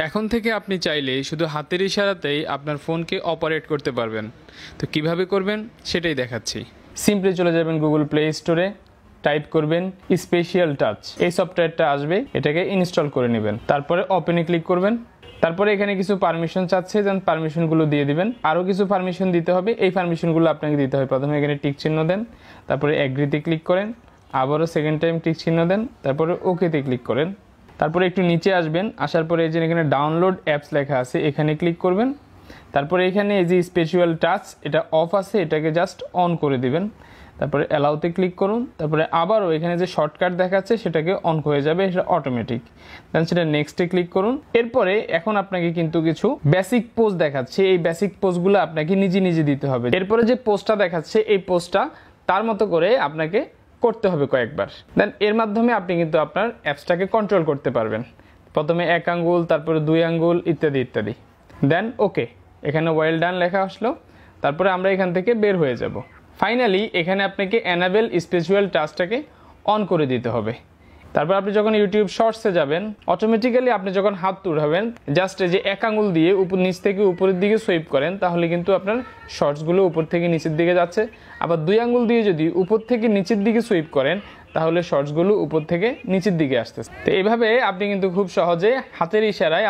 এখন থেকে আপনি চাইলে শুধু হাতের ইশারাতেই আপনার ফোনকে অপারেট করতে পারবেন। তো কিভাবে করবেন সেটাই দেখাচ্ছি। সিম্পলি চলে যাবেন গুগল প্লে স্টোরে, টাইপ করবেন স্পেশাল টাচ, এই সফটওয়্যারটা আসবে, এটাকে ইনস্টল করে নেবেন। তারপরে ওপেনে ক্লিক করবেন। তারপরে এখানে কিছু পারমিশন চাচ্ছে, যেন পারমিশনগুলো দিয়ে দিবেন। আরও কিছু পারমিশন দিতে হবে, এই পারমিশনগুলো আপনাকে দিতে হবে। প্রথমে এখানে টিক চিহ্ন দেন, তারপরে এগ্রিতে ক্লিক করেন, আবারও সেকেন্ড টাইম টিক চিহ্ন দেন, তারপরে ওকেতে ক্লিক করেন। তারপরে একটু নিচে আসবেন, আসার পরে এই যে এখানে ডাউনলোড অ্যাপস লেখা আছে, এখানে ক্লিক করবেন। তারপরে এখানে এই যে স্পেশাল টাচ, এটা অফ আছে, এটাকে জাস্ট অন করে দিবেন। তারপরে অ্যালাউতে ক্লিক করুন। তারপরে আবারও এখানে যে শর্টকাট দেখাচ্ছে সেটাকে অন হয়ে যাবে, এটা অটোমেটিক। দেন সেটা নেক্সটে ক্লিক করুন। এরপরে এখন আপনাকে কিন্তু কিছু বেসিক পোজ দেখাচ্ছে, এই বেসিক পোজগুলো আপনাকে নিজে নিজে দিতে হবে। এরপরে যে পোজটা দেখাচ্ছে, এই পোজটা তার মতো করে আপনাকে করতে হবে কয়েকবার। দেন এর মাধ্যমে আপনি কিন্তু আপনার অ্যাপসটাকে কন্ট্রোল করতে পারবেন। প্রথমে 1 আঙ্গুল, তারপরে 2 আঙ্গুল, ইত্যাদি ইত্যাদি। দেন ওকে, এখানে ওয়েল ডান লেখা আসলো। তারপরে আমরা এখান থেকে বের হয়ে যাব। ফাইনালি এখানে আপনাকে এনাবেল স্পেশাল টাচটাকে অন করে দিতে হবে। তারপর আপনি যখন ইউটিউব শর্টসে যাবেন, অটোমেটিক্যালি আপনি যখন হাত উঠাবেন, জাস্ট এই যে 1 আঙ্গুল দিয়ে নিচ থেকে উপরের দিকে সুইপ করেন, তাহলে কিন্তু আপনার শর্টসগুলো উপর থেকে নিচের দিকে যাচ্ছে। আবার 2 আঙ্গুল দিয়ে যদি উপর থেকে নিচের দিকে সুইপ করেন, তাহলে শর্টসগুলো উপর থেকে নিচের দিকে আসতেছে। তো এইভাবে আপনি কিন্তু খুব সহজে হাতের ইশারায়